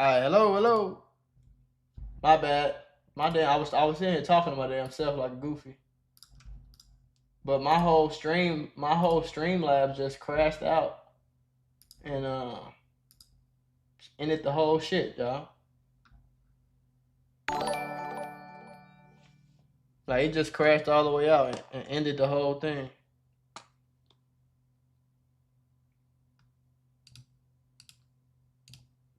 Hi, hello, hello. My bad. My damn, I was in here talking to my damn self like a goofy. But my whole stream lab just crashed out and ended the whole shit, y'all. Like it just crashed all the way out and ended the whole thing.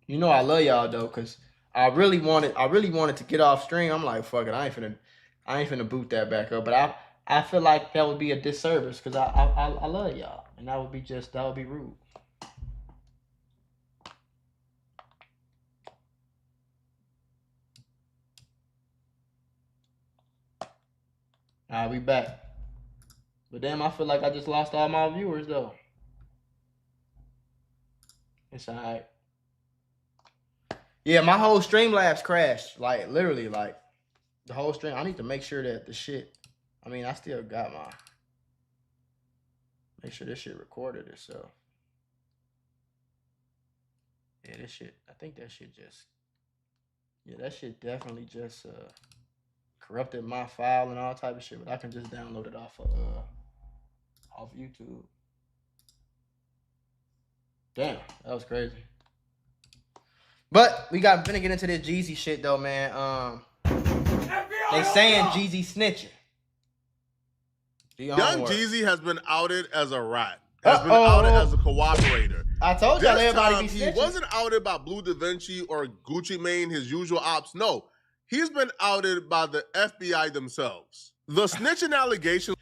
You know I love y'all though, cause I really wanted to get off stream. I'm like, fuck it, I ain't finna boot that back up. But I feel like that would be a disservice, cause I love y'all, and that would be rude. I'll be back. But damn, I feel like I just lost all my viewers though. It's alright. Yeah, my whole Streamlabs crashed. Like literally, like the whole stream. I need to make sure that the shit. I mean, I still got my. Make sure this shit recorded itself. Yeah, this shit. I think that shit just. Yeah, that shit definitely just corrupted my file and all type of shit. But I can just download it off YouTube. Damn, that was crazy. But we finna get into this Jeezy shit though, man. They saying Jeezy snitching. Young Jeezy has been outed as a rat. Has been outed as a cooperator. I told y'all everybody be snitching. He wasn't outed by Blue Da Vinci or Gucci Mane, his usual ops. No, he's been outed by the FBI themselves. The snitching allegations.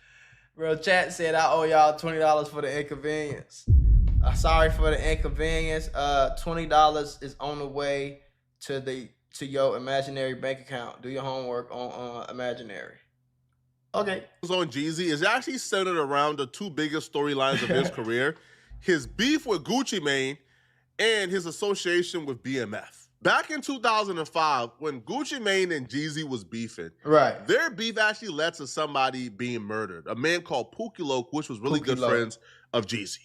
Bro, chat said I owe y'all $20 for the inconvenience. Sorry for the inconvenience. $20 is on the way to your imaginary bank account. Do your homework on imaginary. Okay. On Jeezy is actually centered around the two biggest storylines of his career: his beef with Gucci Mane and his association with BMF. Back in 2005, when Gucci Mane and Jeezy was beefing, right, their beef actually led to somebody being murdered. A man called Pookie Loc, which was really good friends of Jeezy.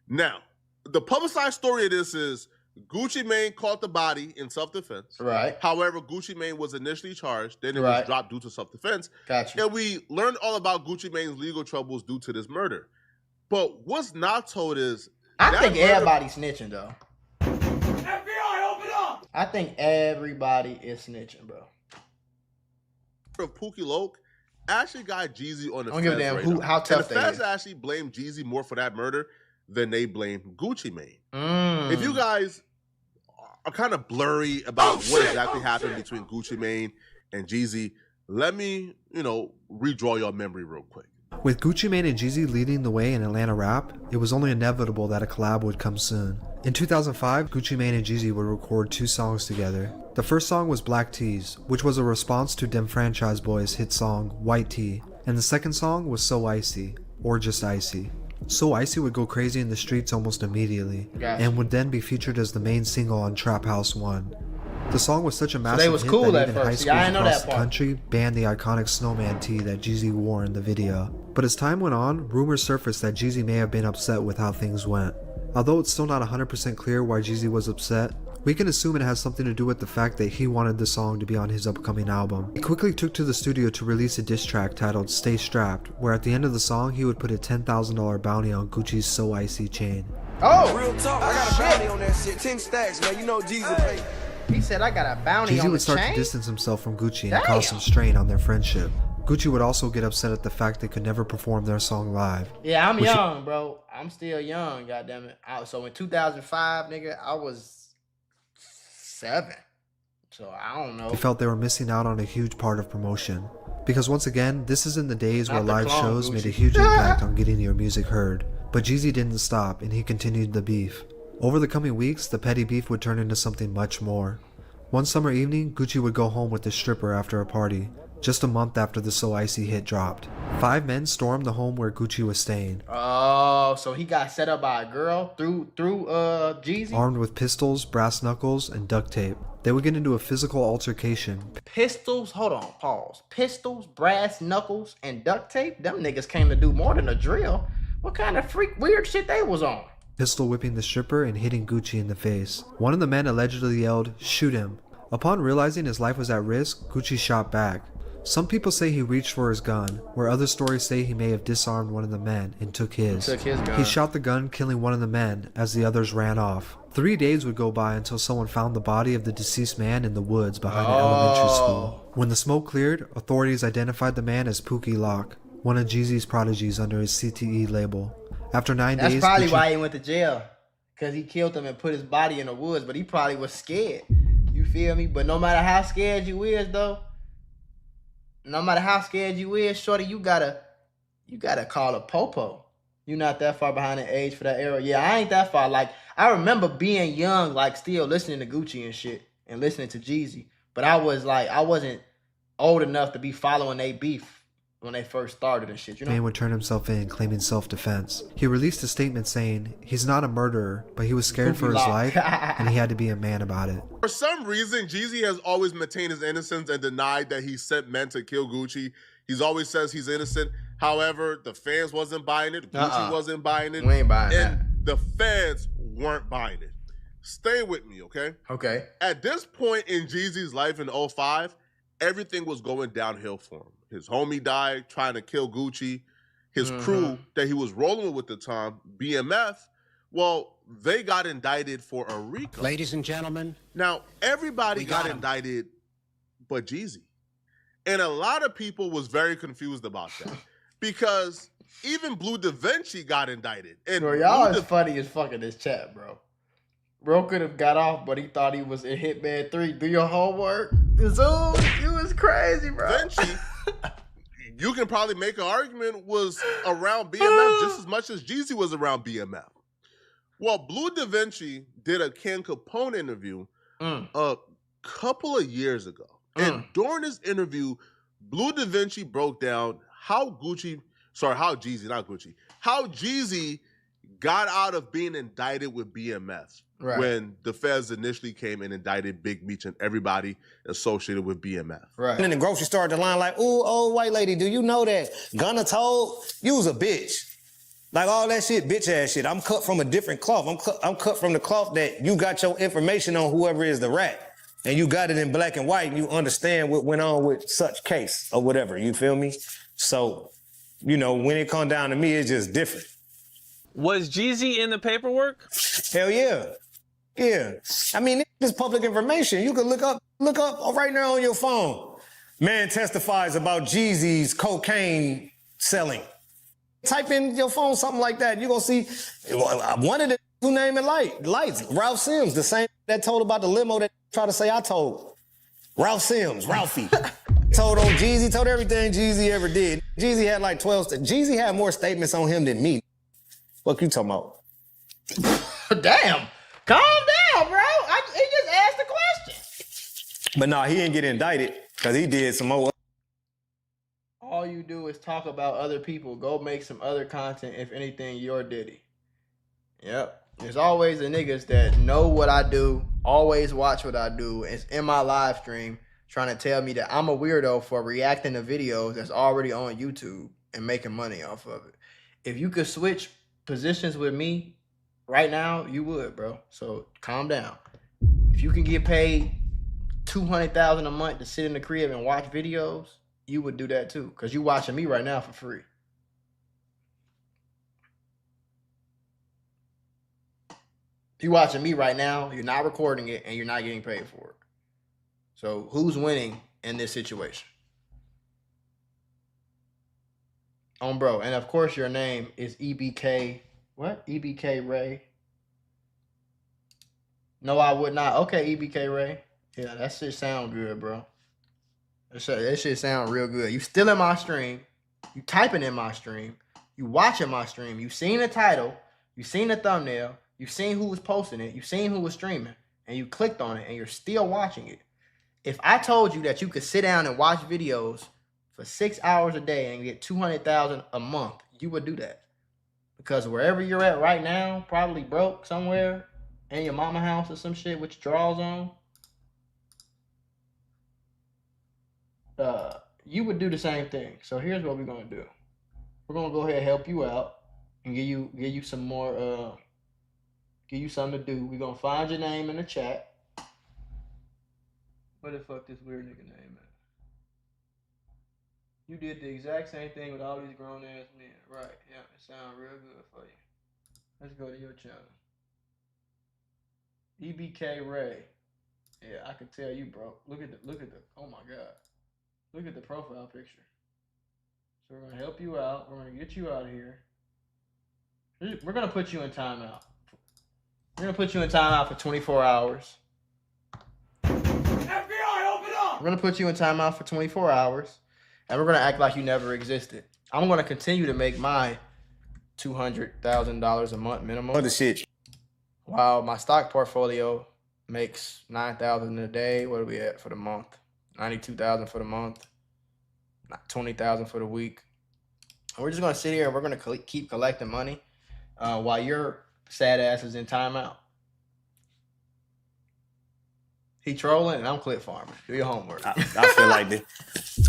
Now, the publicized story of this is Gucci Mane caught the body in self-defense. Right. However, Gucci Mane was initially charged, then it was dropped due to self-defense. Gotcha. And we learned all about Gucci Mane's legal troubles due to this murder. But what's not told is... I think everybody's snitching, though. FBI, open up! I think everybody is snitching, bro. Pookie Loc actually got Jeezy on the fence. I don't give a damn how tough they is. And the feds actually blame Jeezy more for that murder than they blame Gucci Mane. If you guys are kind of blurry about what exactly happened between Gucci Mane and Jeezy, let me, redraw your memory real quick. With Gucci Mane and Jeezy leading the way in Atlanta rap, it was only inevitable that a collab would come soon. In 2005, Gucci Mane and Jeezy would record 2 songs together. The first song was Black Tees, which was a response to Dem Franchise Boys' hit song White Tee, and the second song was So Icy, or just Icy. So Icy would go crazy in the streets almost immediately, and would then be featured as the main single on Trap House 1. The song was such a massive hit that even high schools across the country banned the iconic snowman tee that Jeezy wore in the video. But as time went on, rumors surfaced that Jeezy may have been upset with how things went. Although it's still not 100% clear why Jeezy was upset, we can assume it has something to do with the fact that he wanted the song to be on his upcoming album. He quickly took to the studio to release a diss track titled Stay Strapped, where at the end of the song he would put a $10,000 bounty on Gucci's So Icy chain. Oh! Real talk, I got a bounty on that shit. 10 stacks, man. You know Jeezy pay. He said I got a bounty on the chain? Jeezy would start to distance himself from Gucci and cause some strain on their friendship. Gucci would also get upset at the fact they could never perform their song live. Yeah, I'm young, bro. I'm still young, goddammit. So in 2005, nigga, I was 7. So I don't know. He felt they were missing out on a huge part of promotion. Because once again, this is in the days where live shows made a huge impact on getting your music heard. But Jeezy didn't stop, and he continued the beef. Over the coming weeks, the petty beef would turn into something much more. One summer evening, Gucci would go home with a stripper after a party, just a month after the So Icy hit dropped. 5 men stormed the home where Gucci was staying. Oh, so he got set up by a girl through Jeezy? Armed with pistols, brass knuckles, and duct tape. They would get into a physical altercation. Pistols? Hold on, pause. Pistols, brass knuckles, and duct tape? Them niggas came to do more than a drill. What kind of freak weird shit they was on? pistol whipping the stripper and hitting Gucci in the face. One of the men allegedly yelled, "Shoot him." Upon realizing his life was at risk, Gucci shot back. Some people say he reached for his gun, where other stories say he may have disarmed one of the men and took his. He shot the gun, killing one of the men as the others ran off. 3 days would go by until someone found the body of the deceased man in the woods behind an elementary school. When the smoke cleared, authorities identified the man as Pookie Lock, one of Jeezy's prodigies under his CTE label. After 9 days... That's probably why he went to jail. Because he killed him and put his body in the woods, but he probably was scared. You feel me? But no matter how scared you is, though, no matter how scared you is, shorty, you gotta call a popo. You're not that far behind the age for that era. Yeah, I ain't that far. Like, I remember being young, like, still listening to Gucci and shit and listening to Jeezy. But I wasn't old enough to be following they beef when they first started and shit, you know? Man would turn himself in, claiming self-defense. He released a statement saying he's not a murderer, but he was scared for his life, and he had to be a man about it. For some reason, Jeezy has always maintained his innocence and denied that he sent men to kill Gucci. He's always says he's innocent. However, the fans wasn't buying it. Gucci wasn't buying it. We ain't buying and that. The fans weren't buying it. Stay with me, okay? Okay. At this point in Jeezy's life in 2005, everything was going downhill for him. His homie died trying to kill Gucci. His crew that he was rolling with at the time, BMF, well, they got indicted for a RICO. Ladies and gentlemen. Now, everybody got indicted but Jeezy. And a lot of people was very confused about that. Because even Blue Da Vinci got indicted. And bro, y'all is funny as fuck in this chat, bro. Bro could have got off, but he thought he was in Hitman 3. Do your homework. Zoom, you was crazy, bro. Vinci, you can probably make an argument, was around BMF just as much as Jeezy was around BMF. Well, Blue Da Vinci did a Ken Capone interview a couple of years ago. And during this interview, Blue Da Vinci broke down how Jeezy got out of being indicted with BMF. Right. When the feds initially came and indicted Big Meech and everybody associated with BMF. Right. In the grocery store, the line like, "Ooh, old white lady, do you know that Gunna told you was a bitch?" Like all that shit, bitch ass shit. I'm cut from a different cloth. I'm cut from the cloth that you got your information on whoever is the rat. And you got it in black and white and you understand what went on with such case or whatever. You feel me? So, you know, when it come down to me, it's just different. Was Jeezy in the paperwork? Hell yeah. Yeah. I mean, it's public information. You can look up right now on your phone. Man testifies about Jeezy's cocaine selling. Type in your phone something like that. You're going to see one of the who name it Lights. Ralph Sims, the same that told about the limo that tried to say I told. Ralph Sims, Ralphie. Told on Jeezy, told everything Jeezy ever did. Jeezy had like 12. Jeezy had more statements on him than me. What you talking about? Damn. Calm down, bro. He just asked the question. But no, he didn't get indicted because he did some more. All you do is talk about other people. Go make some other content. If anything, you're Diddy. Yep. There's always the niggas that know what I do, always watch what I do. It's in my live stream trying to tell me that I'm a weirdo for reacting to videos that's already on YouTube and making money off of it. If you could switch positions with me right now, you would, bro. So calm down. If you can get paid $200,000 a month to sit in the crib and watch videos, you would do that too. Because you watching me right now for free. If you're watching me right now, you're not recording it and you're not getting paid for it. So who's winning in this situation? Bro. And of course your name is EBK. What? EBK Ray. No, I would not. Okay, EBK Ray. Yeah, that shit sound good, bro. That shit sound real good. You still in my stream. You typing in my stream. You watching my stream. You seen the title. You seen the thumbnail. You seen who was posting it. You seen who was streaming. And you clicked on it and you're still watching it. If I told you that you could sit down and watch videos for 6 hours a day and get $200,000 a month, you would do that. Because wherever you're at right now, probably broke somewhere in your mama house or some shit with your drawers on, you would do the same thing. So here's what we're gonna do. We're gonna go ahead and help you out and give you some more Give you something to do. We're gonna find your name in the chat. Where the fuck this weird nigga name at? You did the exact same thing with all these grown ass men. Right, yeah, it sounds real good for you. Let's go to your channel. EBK Ray. Yeah, I can tell you, bro. Look at the oh my god. Look at the profile picture. So we're gonna help you out. We're gonna get you out of here. We're gonna put you in timeout. We're gonna put you in timeout for 24 hours. FBI, open up! We're gonna put you in timeout for 24 hours, and we're gonna act like you never existed. I'm gonna continue to make my $200,000 a month minimum. Other shit. While my stock portfolio makes $9,000 a day. What are we at for the month? $92,000 for the month. $20,000 for the week. And we're just gonna sit here and we're gonna keep collecting money while your sad ass is in timeout. He trolling and I'm clip farming. Do your homework. I feel like that.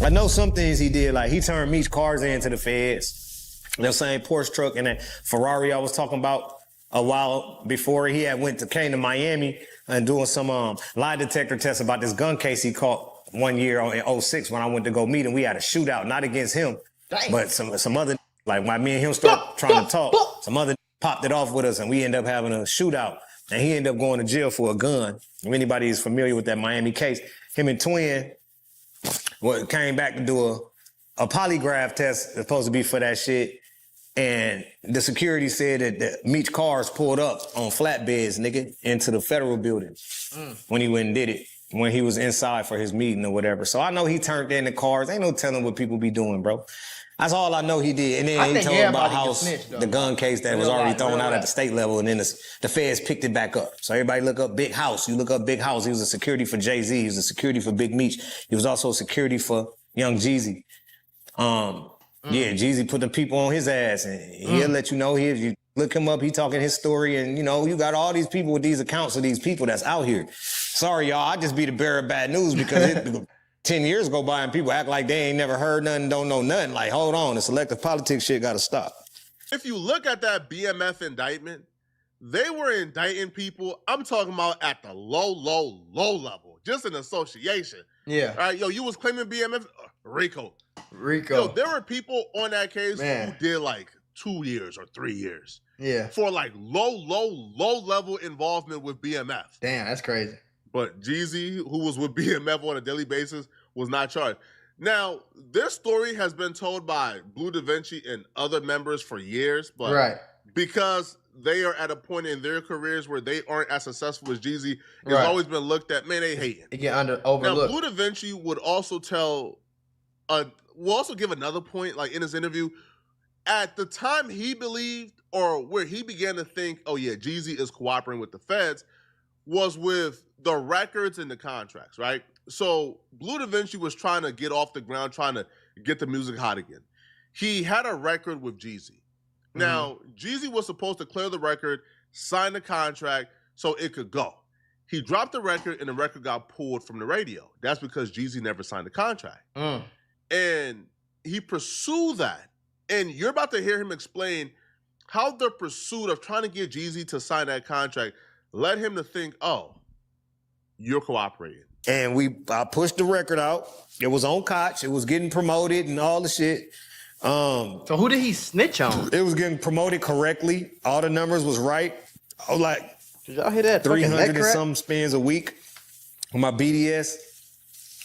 I know some things he did. Like he turned Meech's cars into the feds. That same Porsche truck and that Ferrari I was talking about a while before he came to Miami and doing some lie detector tests about this gun case he caught one year in 06 when I went to go meet him. We had a shootout, not against him, but some other, like when me and him start trying to talk, some other popped it off with us and we ended up having a shootout. And he ended up going to jail for a gun. If anybody is familiar with that Miami case, him and Twin came back to do a polygraph test supposed to be for that shit. And the security said that Meech cars pulled up on flatbeds, nigga, into the federal building when he went and did it, when he was inside for his meeting or whatever. So I know he turned in the cars. Ain't no telling what people be doing, bro. That's all I know he did. And then he told about how the gun case that was already thrown out at the state level, and then the feds picked it back up. So everybody look up Big House. You look up Big House. He was a security for Jay-Z. He was a security for Big Meech. He was also a security for Young Jeezy. Yeah, Jeezy put the people on his ass, and he'll let you know. You look him up, he talking his story, and you know, you got all these people with these accounts of these people that's out here. Sorry, y'all, I just be the bearer of bad news because 10 years go by and people act like they ain't never heard nothing, don't know nothing. Like, hold on, the selective politics shit gotta stop. If you look at that BMF indictment, they were indicting people, I'm talking about at the low level, just an association. Yeah. All right, yo, you was claiming BMF, Rico. Rico. Yo, there were people on that case who did like 2 years or 3 years. Yeah. For like low level involvement with BMF. Damn, that's crazy. But Jeezy, who was with BMF on a daily basis, was not charged. Now, this story has been told by Blue Da Vinci and other members for years, but because they are at a point in their careers where they aren't as successful as Jeezy, it's always been looked at, man, they hating. It get overlooked. Now, Blue Da Vinci would also will also give another point, like in his interview, at the time he believed, or where he began to think, oh yeah, Jeezy is cooperating with the feds, was with the records and the contracts, right? So Blue Da Vinci was trying to get off the ground, trying to get the music hot again. He had a record with Jeezy. Now, Jeezy was supposed to clear the record, sign the contract so it could go. He dropped the record and the record got pulled from the radio. That's because Jeezy never signed the contract. And he pursued that. And you're about to hear him explain how the pursuit of trying to get Jeezy to sign that contract led him to think, oh, you're cooperating. And I pushed the record out. It was on Koch. It was getting promoted and all the shit. So who did he snitch on? It was getting promoted correctly. All the numbers was right. I was like, did y'all hear that? 300 and some spins a week on my BDS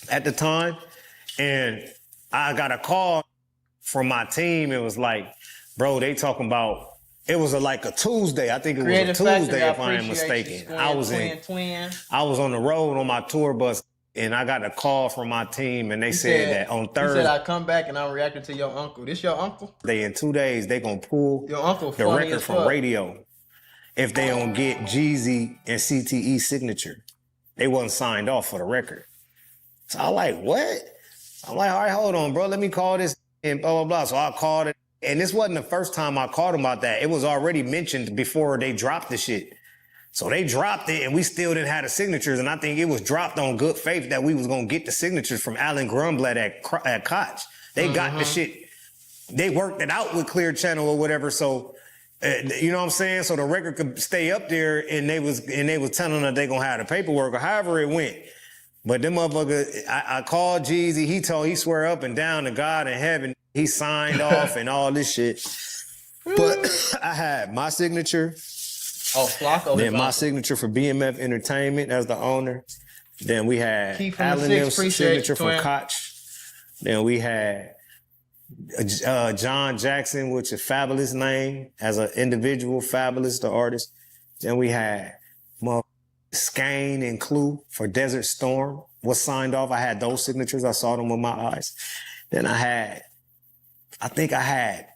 at the time. And I got a call from my team. It was like, bro, they talking about, it was like a Tuesday. I think it was a Tuesday, if I am mistaken. I was on the road on my tour bus, and I got a call from my team, and they said that on Thursday. He said, I come back and I'm reacting to your uncle. This your uncle? In 2 days, they gonna pull your uncle the record from radio if they don't get Jeezy and CTE signature. They wasn't signed off for the record. So I'm like, what? I'm like, all right, hold on, bro. Let me call this and blah, blah, blah. So I called it. And this wasn't the first time I called him about that. It was already mentioned before they dropped the shit. So they dropped it and we still didn't have the signatures. And I think it was dropped on good faith that we was going to get the signatures from Alan Grunblatt at Koch. They got the shit. They worked it out with Clear Channel or whatever. So You know what I'm saying? So the record could stay up there, and they was telling them that they gonna have the paperwork or however it went. But them motherfuckers, I called Jeezy. He swear up and down to God in heaven. He signed off and all this shit. But I had my signature. Oh, Flacco. Then my signature for BMF Entertainment as the owner. Then we had Alan Nell's signature from Koch. Then we had John Jackson, which is a fabulous name as an individual, fabulous, the artist. Then we had Skane and Clue for Desert Storm was signed off. I had those signatures. I saw them with my eyes. Then I think I had,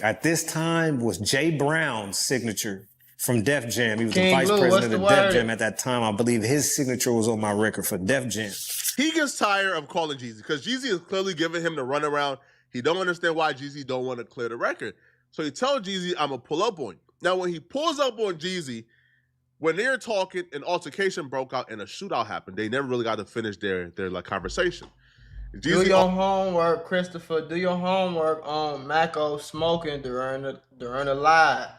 at this time, was Jay Brown's signature from Def Jam. He was the vice president of Def Jam at that time. I believe his signature was on my record for Def Jam. He gets tired of calling Jeezy because Jeezy is clearly giving him the runaround. He don't understand why Jeezy don't want to clear the record. So he tells Jeezy, I'm going to pull up on you. Now, when he pulls up on Jeezy, when they're talking, an altercation broke out and a shootout happened. They never really got to finish their like conversation. Jeezy, do your homework, Christopher. Do your homework on Mako smoking during the live.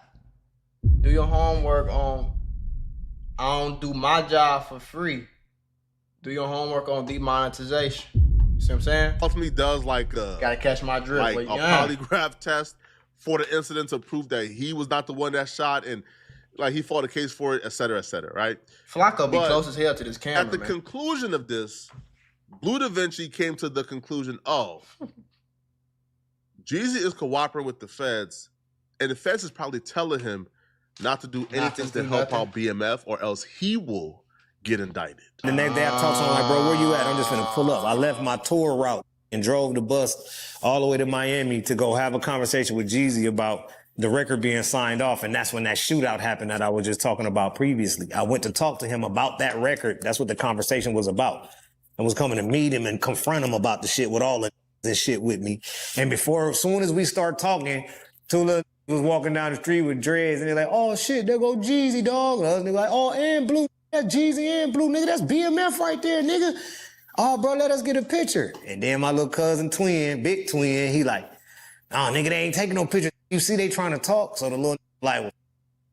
Do your homework on I don't do my job for free. Do your homework on demonetization. You see what I'm saying? Ultimately does like a... Gotta catch my drift. Like a polygraph test for the incident to prove that he was not the one that shot and like he fought a case for it, et cetera, right? Flacco be close as hell to this camera, at the conclusion of this, Blue Da Vinci came to the conclusion, Jeezy is cooperating with the feds, and the feds is probably telling him not to do anything to help out BMF or else he will get indicted. The next day I talked to him like, bro, where you at? I'm just finna pull up. I left my tour route and drove the bus all the way to Miami to go have a conversation with Jeezy about the record being signed off. And that's when that shootout happened that I was just talking about previously. I went to talk to him about that record. That's what the conversation was about. I was coming to meet him and confront him about the shit with all of this shit with me. And as soon as we start talking, Tula was walking down the street with dreads and they're like, oh shit, there go Jeezy, dog. And they're like, oh, and Blue, that's Jeezy and Blue, nigga, that's BMF right there, nigga. Oh, bro, let us get a picture. And then my little cousin twin, big twin, he like, oh, nigga, they ain't taking no picture. You see they trying to talk? So the little like, well,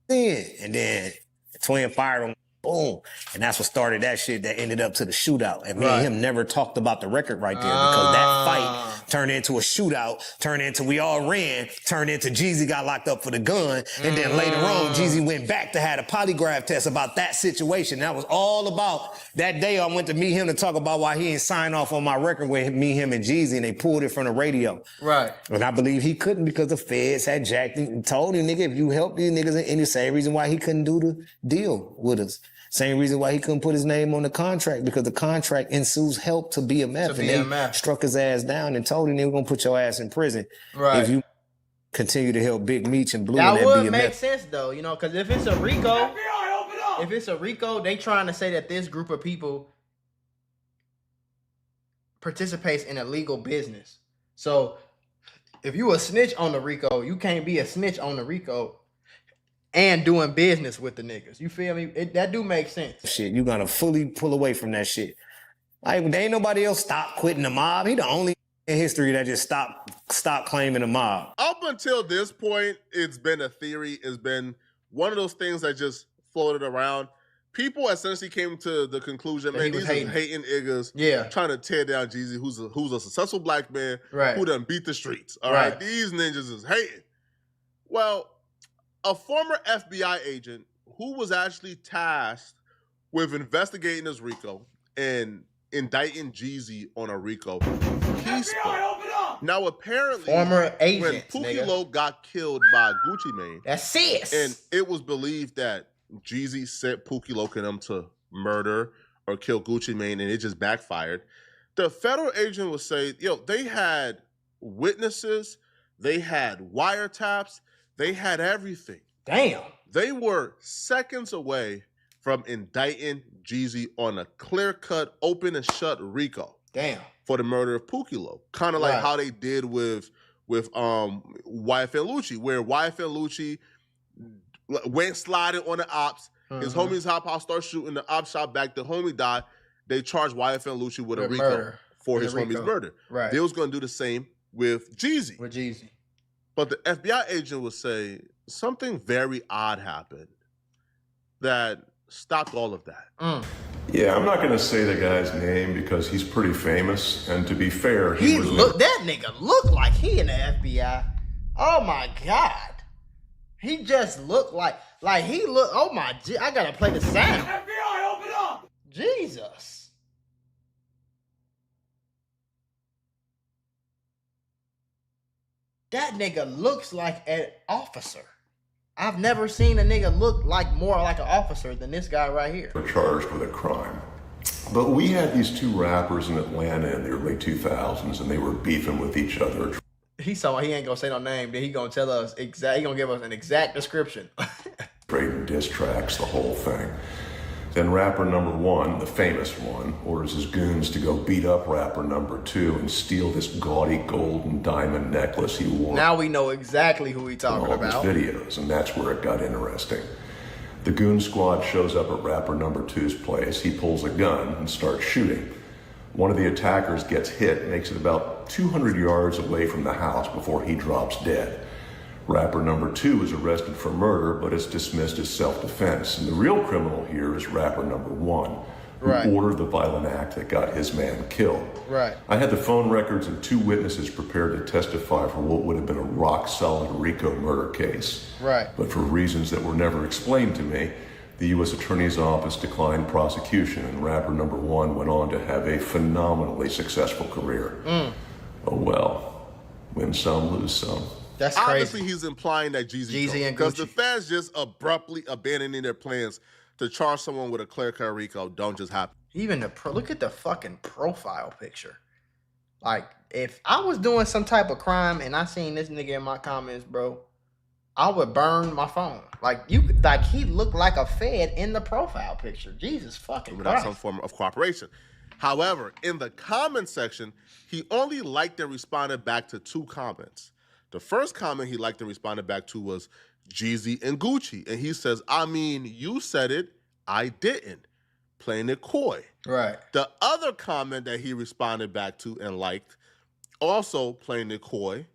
and then the twin fired him. Boom. And that's what started that shit that ended up to the shootout. And me and him never talked about the record right there because that fight turned into a shootout, turned into we all ran, turned into Jeezy got locked up for the gun. And then later on, Jeezy went back to have a polygraph test about that situation. That was all about that day I went to meet him to talk about why he didn't sign off on my record with me, him, and Jeezy, and they pulled it from the radio. Right. And I believe he couldn't because the feds had jacked him and told him, nigga, if you help these niggas, and the same reason why he couldn't do the deal with us. Same reason why he couldn't put his name on the contract, because the contract ensues help to BMF. They struck his ass down and told him they were going to put your ass in prison if you continue to help Big Meech and Blue and that would BMF. make sense, though, you know, because if it's a RICO, they trying to say that this group of people participates in illegal business. So if you a snitch on the RICO, you can't be a snitch on the RICO and doing business with the niggas. You feel me? That do make sense. Shit, you gotta fully pull away from that shit. Like, there ain't nobody else stopped quitting the mob. He the only in history that just stopped claiming the mob. Up until this point, it's been a theory. It's been one of those things that just floated around. People essentially came to the conclusion, man, these are hating niggas trying to tear down Jeezy, who's a successful black man who done beat the streets. All right. These ninjas is hating. Well, a former FBI agent who was actually tasked with investigating this RICO and indicting Jeezy on a RICO, he spoke. Now, apparently, former agent, when Pookie Loc got killed by Gucci Mane, that's it. And it was believed that Jeezy sent Pookie Loc and them to murder or kill Gucci Mane, and it just backfired. The federal agent would say, yo, they had witnesses, they had wiretaps, they had everything. Damn. They were seconds away from indicting Jeezy on a clear-cut, open and shut RICO. Damn. For the murder of Pookie Loc. Kind of like how they did with YFN Lucci, where YFN Lucci went sliding on the ops. His homies hop out, start shooting. The ops shot back. The homie died. They charged YFN Lucci with a RICO for his homie's murder. They was going to do the same with Jeezy. With Jeezy. But the FBI agent would say, something very odd happened that stopped all of that. Yeah, I'm not going to say the guy's name because he's pretty famous, and to be fair, he was that nigga looked like he in the FBI. Oh my God. He just looked like he looked, oh my, I gotta play the sound. FBI, open up! Jesus. That nigga looks like an officer. I've never seen a nigga look more like an officer than this guy right here. charged with a crime. But we had these two rappers in Atlanta in the early 2000s, and they were beefing with each other. He ain't gonna say no name, then he gonna tell us he gonna give us an exact description. Trading diss tracks, the whole thing. Then rapper number one, the famous one, orders his goons to go beat up rapper number two and steal this gaudy gold and diamond necklace he wore. Now we know exactly who he talking all about. His videos, and that's where it got interesting. The goon squad shows up at rapper number two's place. He pulls a gun and starts shooting. One of the attackers gets hit, makes it about 200 yards away from the house before he drops dead. Rapper number two is arrested for murder, but it's dismissed as self-defense. And the real criminal here is rapper number one, who ordered the violent act that got his man killed. Right. I had the phone records of two witnesses prepared to testify for what would have been a rock-solid RICO murder case. Right. But for reasons that were never explained to me, the U.S. Attorney's Office declined prosecution, and rapper number one went on to have a phenomenally successful career. Oh well, win some, lose some. That's crazy. Obviously, he's implying that Jeezy and because Gucci. the feds just abruptly abandoning their plans to charge someone with a clear-cut RICO don't just happen. Even look at the fucking profile picture. Like, if I was doing some type of crime and I seen this nigga in my comments, bro, I would burn my phone. He looked like a Fed in the profile picture. Jesus fucking Without Christ. some form of cooperation. However, in the comment section, he only liked and responded back to two comments. The first comment he liked and responded back to was Jeezy and Gucci. And he says, I mean, you said it, I didn't. Playing it coy. Right. The other comment that he responded back to and liked, also playing it coy,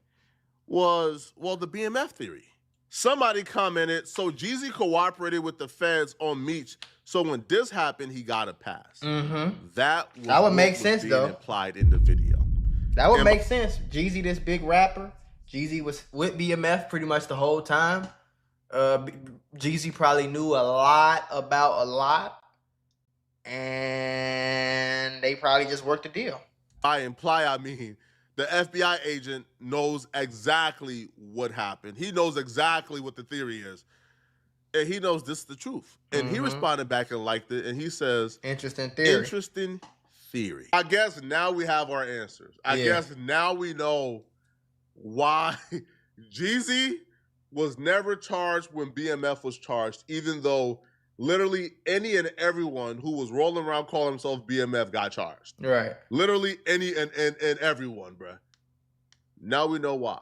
was, well, the BMF theory. Somebody commented, so Jeezy cooperated with the feds on Meech, so when this happened, he got a pass. That would make sense, though. Implied in the video. That would make sense. Jeezy, this big rapper. Jeezy was with BMF pretty much the whole time. Jeezy probably knew a lot about a lot. And they probably just worked a deal. By imply, I mean, the FBI agent knows exactly what happened. He knows exactly what the theory is. And he knows this is the truth. And he responded back and liked it. And he says, interesting theory. Interesting theory. I guess now we have our answers. I guess now we know why Jeezy was never charged when BMF was charged, even though literally any and everyone who was rolling around calling himself BMF got charged. Right. Literally any and everyone, bruh. Now we know why.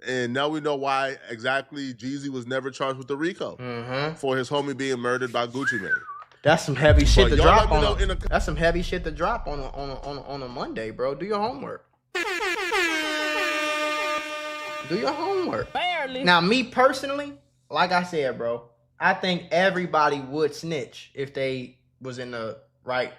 And now we know why exactly Jeezy was never charged with the RICO for his homie being murdered by Gucci Mane. That's some heavy shit to drop on. In a, That's some heavy shit to drop on a Monday, bro. Do your homework. Do your homework. Barely. Now, me personally, like I said, bro, I think everybody would snitch if they was in the right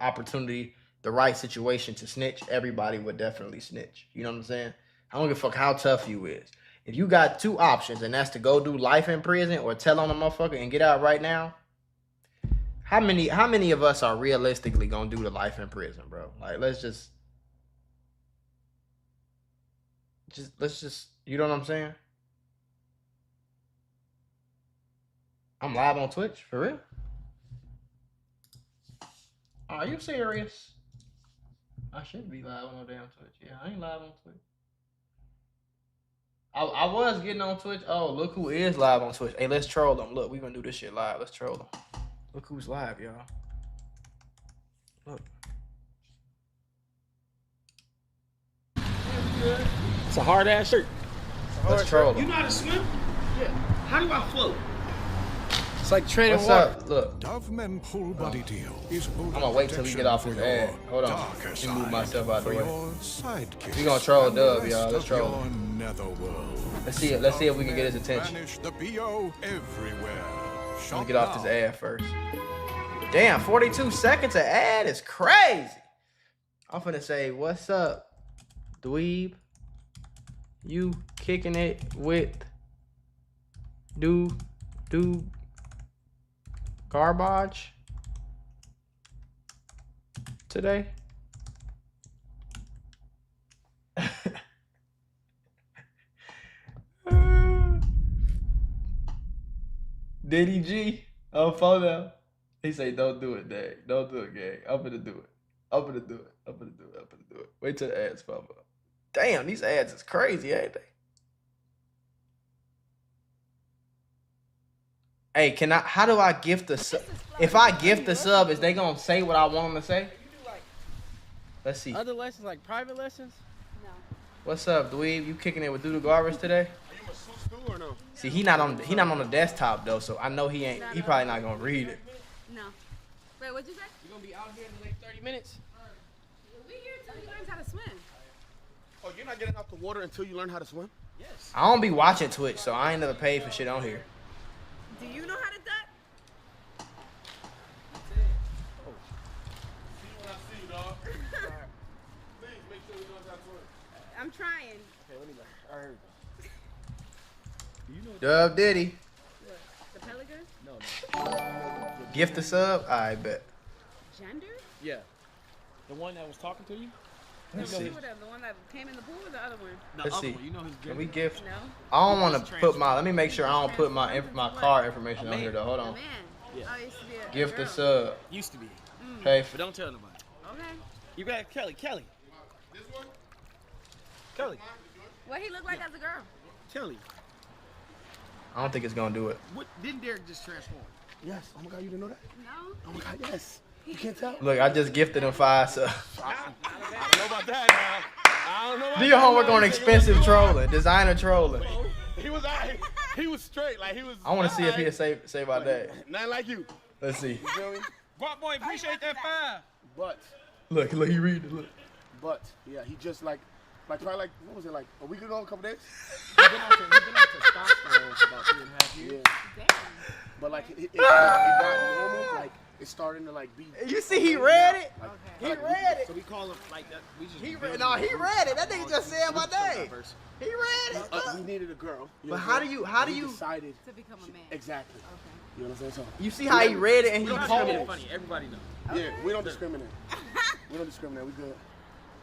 opportunity, the right situation to snitch. Everybody would definitely snitch. You know what I'm saying? I don't give a fuck how tough you is. If you got two options, and that's to go do life in prison or tell on a motherfucker and get out right now, how many of us are realistically gonna do the life in prison, bro? Like, let's just you know what I'm saying? I'm live on Twitch, for real? Are you serious? I should be live on no damn Twitch. Yeah, I ain't live on Twitch. I was getting on Twitch. Oh, look who is live on Twitch. Hey, let's troll them. Look, we gonna do this shit live. Let's troll them. Look who's live, y'all. Look. It's a hard ass shirt. Let's troll them. You know how to swim? Yeah. How do I float? It's like trading What's water. up? Look. Doveman pull body deal is I'm gonna wait till we get off this ad. Hold on. Let me move myself out the way. We gonna troll Dub, y'all. Let's troll him. Let's see if we can get his attention. Let me get off this ad first. Damn, 42 seconds of ad is crazy. I'm finna say, what's up, dweeb? You kicking it with do garbage today? DDG on photo. He say, don't do it, Dang. Don't do it, gang. I'm gonna do it. I'm gonna do it. I'm gonna do it. I'm gonna do it. Wait till the ads pop up. Damn, these ads is crazy, ain't they? Hey, how do I gift a sub? If I gift a sub, is they gonna say what I want them to say? Let's see. Other lessons, like private lessons? No. What's up, dweeb? You kicking it with Doodle Garbage today? Are you a suit or no? See, he not on the desktop though, so I know he probably not gonna read it. No. Wait, what'd you say? You're gonna be out here in like 30 minutes? We here till he learns how to swim. Oh, you're not getting out the water until you learn how to swim? Yes. I don't be watching Twitch, so I ain't never paid for shit on here. Do you know how to duck? I'm trying. Okay, let me learn. All right, here we go. Dub Diddy. What? The pelican? No. Gift a sub? I bet. Gender? Yeah. The one that was talking to you? Let's The see. one that came in the pool or the other one? The Let's other see. one. You know his Can we gift? No. I don't want to put my. Let me make sure I don't put my card information on here though. Hold A on. man. Yeah. Oh, it used to be a Gift a girl. sub. Used to be. Pay But for. don't tell nobody. Okay. You got Kelly. This one? Kelly. What he look like as a girl? Kelly. I don't think it's gonna do it. What didn't Derek just transform? Yes. Oh my God, you didn't know that? No. Oh my God, yes. You can't tell? Look, I just gifted him 5 subs. I don't know about that now. I don't know about Do your that. homework on expensive trolling, designer trolling. He was straight. Like, he was. I want to see if he'll save our day. Nothing like you. Let's see. You feel me? Guap boy, appreciate that 5. But, Look, he read it. Look. yeah, he just like probably like, what was it, like a week ago, a couple days? He's been on testosterone for about 3.5 years. Damn. But like, it got normal, like, it's starting to like be. You see, he read it. Like, He like, read it. So we call him like that. We just He read it. That nigga just said my name. He read it. we needed a girl. You But know how what do I'm you- saying? how do We you- decided To become a man. exactly? Okay. You know what I'm saying? So You see how he read it and he We don't discriminate. posed. Funny, everybody knows. yeah, we don't discriminate. We don't discriminate. We good.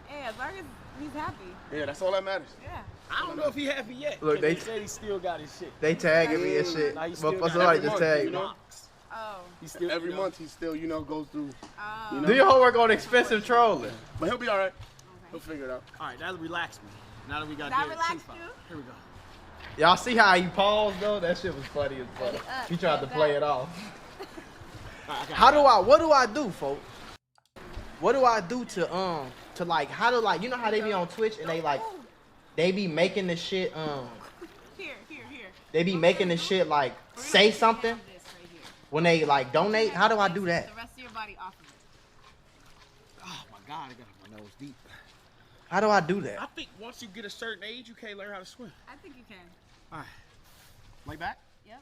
Hey, as long as he's happy. Yeah, that's all that matters. Yeah. I don't know if he happy yet. Look, they- he said he still got his shit. They tagging me and shit. Nah, he still But got somebody every just month, tagged you me. know? Oh. He still Every you know, month he still, goes through. Oh. You know? Do your homework on expensive trolling. But he'll be all right. He'll figure it out. All right, that'll relax me. Now that we got That Derek relaxed T5. you? Here we go. Y'all see how he paused though? That shit was funny as fuck. He tried to play it off. All right, What do I do, folks? What do I do to like how do like you know how they be on Twitch and they be making the shit Here. they be making the shit like say something This right here. when they like donate. How do I do that? The rest of your body off of it. Oh my God, I got my nose deep. How do I do that? I think once you get a certain age, you can't learn how to swim. I think you can. All right. Lay back. Yep.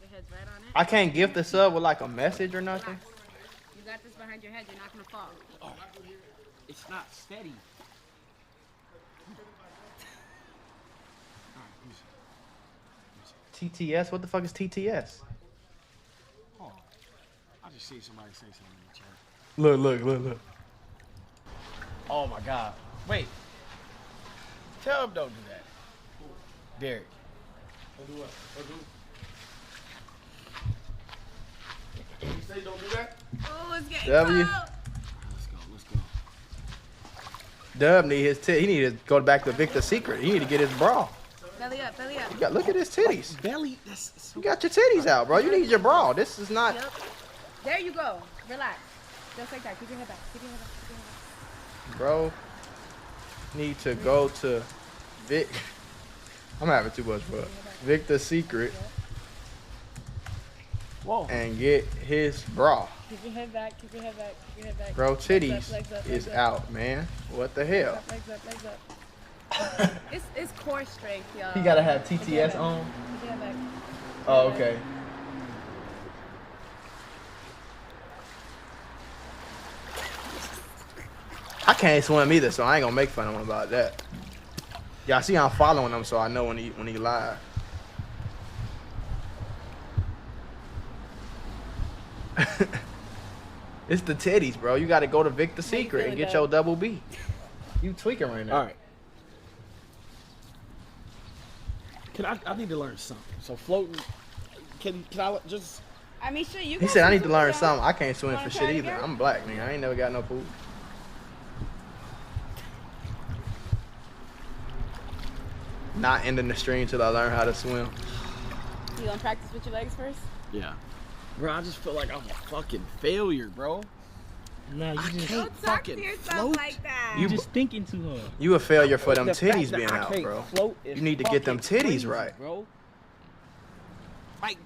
Your head's right on it. I can't gift this up with like a message or nothing. You got this behind your head. You're not gonna fall. Oh, it's not steady. All right, let me see. TTS? What the fuck is TTS? Oh, I just see somebody say something in the chat. Look. Oh my God. Wait. Tell him don't do that. Derek. Don't do what? You say don't do that? Oh, it's getting W. cold. Let's go. Dub need his he need to go back to Victor's Secret. He need to get his bra. Belly up. Look at his titties. Belly. That's so You got your titties out, bro. You need your bra. This is not. Yep. There you go. Relax. Just like that. Keep your head back. Bro, need to go to Vic. I'm having too much fun. Victor's Secret Whoa. and get his bra. Keep your head back. Keep your head back. Keep your head back. Bro, titties Legs up, is legs up. out, man. What the hell? Legs up, legs up. It's core strength, y'all. He gotta have Keep your head TTS back. on. Keep your head back. Oh, okay. I can't swim either, so I ain't gonna make fun of him about that. Y'all see I'm following him, so I know when he live. It's the titties, bro. You gotta go to Victor Secret and get your double B. You tweaking right now. All right. I need to learn something. So floating. Can I just? I mean, sure, you He got said I some need to learn tools, something. y'all. I can't swim Wanna for try shit it either. again? I'm black, nigga. I ain't never got no pool. Not ending the stream till I learn how to swim. You gonna practice with your legs first? Yeah. Bro, I just feel like I'm a fucking failure, bro. Nah, you I just can't Don't talk to fucking yourself float. like that. you just thinking too hard. You a failure for them The fact titties that being I out, can't bro. float is You need to get them fucking titties crazy, right. bro. Like,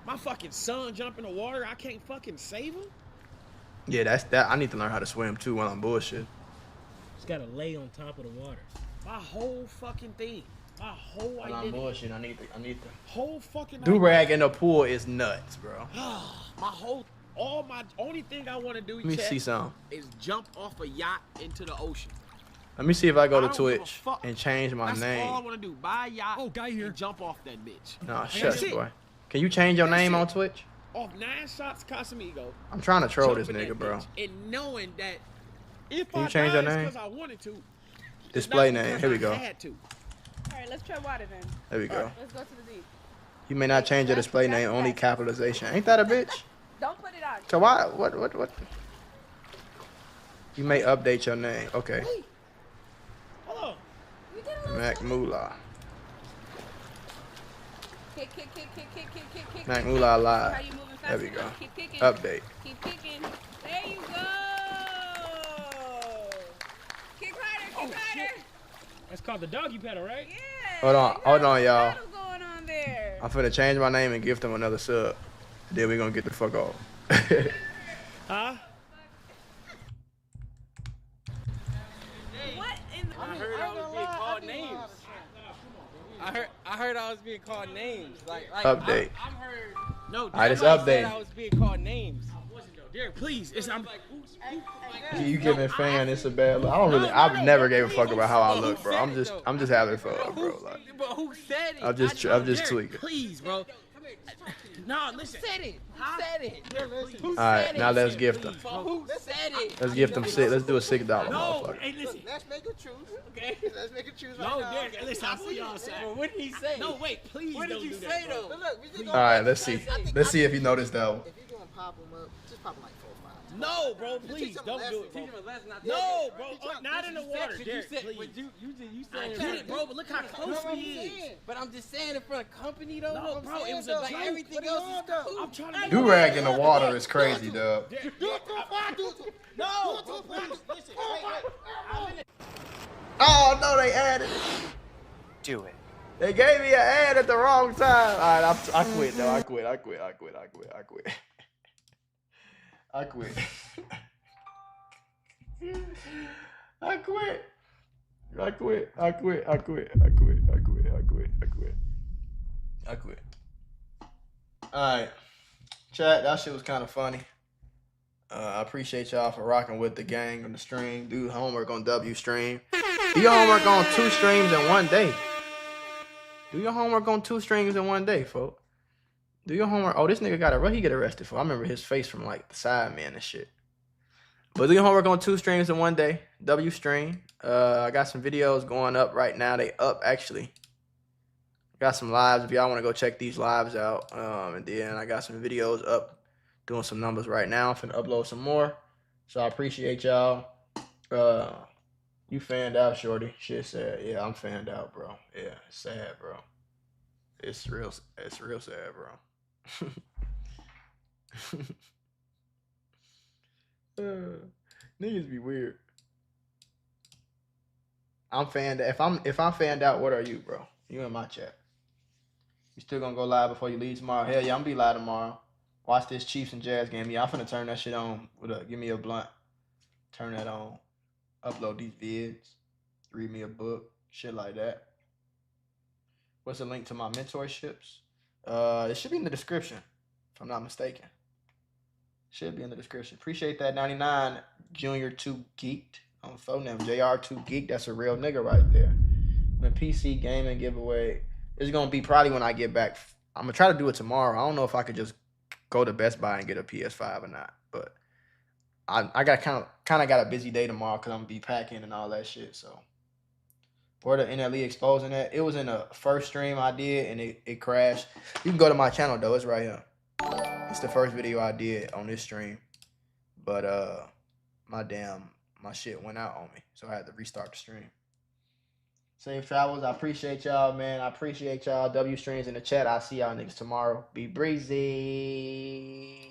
my fucking son jump in the water, I can't fucking save him? Yeah, that's that. I need to learn how to swim too while I'm bullshit. Just gotta lay on top of the water. My whole fucking thing. My whole While I'm identity. bullshit, I need to. Whole fucking Do rag in the pool is nuts, bro. only thing I want to do, Let me Chet, see some. is jump off a yacht into the ocean. Let me see if I go to don't give a Twitch fuck. and change my That's all I name. want to do. Buy a yacht Oh, guy here. and jump off that bitch. Nah, That's shush, it. boy. Can you change your That's name it. on Twitch? Off 9 shots Casamigo. I'm trying to troll this jumping nigga, that bro. bitch, and knowing that if Can you I change die, your name? because I wanted to. Display It's not name. because Here we I go. had to. All right, let's try water then. There we go. Let's go to the deep. You may not change your display name, only capitalization. Ain't that a bitch? Don't put it on. So why? What? You may update your name. Okay. Hold on. You did a little Mac something. Mula. Kick. Mac Mula live. How you moving There we faster? go. Keep kicking. Update. Keep kicking. There you go. Kick harder. That's called the doggy paddle, right? Yeah. Hold on, you got hold on, a y'all. battle going on there. I'm finna change my name and gift him another sub. Then we gonna get the fuck off. Huh? What in the? I heard I was being called names. I heard I was being called names. Like Update. I'm heard. No, Alright, it's somebody said updated. I was being called names. Derek, please. I'm like, You giving fan it's a bad look. I don't really. I've never gave a fuck about how I look, bro. I'm just having fun, bro. Like, But who said it? I'm just Derek, tweaking. please, bro. No, listen. Who said it? Who said it? Who All right, said now it? let's gift him. Who said it? Let's gift him $6. Let's do a $6 No, motherfucker. hey, listen. Let's make a truce. Okay, let's make a truce. No, Derek, listen. I see y'all say. But what did he say? No, wait, please What don't did you do say that, though? bro. But look, we just All right, let's see. Let's see if you noticed that one. If you're gonna pop him up, just pop him like 4 or 5. No, bro, please don't do it, bro. No, bro, not in the water, Derek, please. I get it, bro, but look how close we is. But I'm just saying in front of company though. No, I'm bro, saying, it was a though, like joke. everything What else are is you doing? cool. I'm trying to make Do rag in the water is crazy, dub. No, bro, please, listen, wait. Oh no, they added. Do it. They gave me an ad at the wrong time. All right, I quit though. I quit. I quit. I quit. Alright. Chat, that shit was kind of funny. I appreciate y'all for rocking with the gang on the stream. Do homework on W stream. Do your homework on 2 streams in one day. Do your homework on 2 streams in one day, folks. Do your homework. Oh, this nigga what he get arrested for? I remember his face from like the side man and shit. But do your homework on 2 streams in one day. W stream. I got some videos going up right now. They up actually. Got some lives if y'all want to go check these lives out. And then I got some videos up doing some numbers right now. I'm finna upload some more. So I appreciate y'all. You fanned out, shorty. Shit sad. Yeah, I'm fanned out, bro. Yeah, it's sad, bro. It's real sad, bro. Niggas be weird. I'm fanned out. If I'm fanned out, what are you, bro? You in my chat. You still gonna go live before you leave tomorrow? Hell yeah, I'm gonna be live tomorrow. Watch this Chiefs and Jazz game. Yeah, I'm finna turn that shit on. Give me a blunt. Turn that on. Upload these vids. Read me a book. Shit like that. What's the link to my mentorships? It should be in the description, if I'm not mistaken. Should be in the description. Appreciate that. 99 Junior 2 Geeked on phone name. JR2 Geek. That's a real nigga right there. The PC gaming giveaway is gonna be probably when I get back. I'm gonna try to do it tomorrow. I don't know if I could just go to Best Buy and get a PS5 or not, but I got kind of got a busy day tomorrow because I'm gonna be packing and all that shit. So, where the NLE exposing that? It was in the first stream I did and it crashed. You can go to my channel though. It's right here. It's the first video I did on this stream, but my shit went out on me, so I had to restart the stream. Safe travels. I appreciate y'all, man. I appreciate y'all. W streams in the chat. I'll see y'all niggas tomorrow. Be breezy.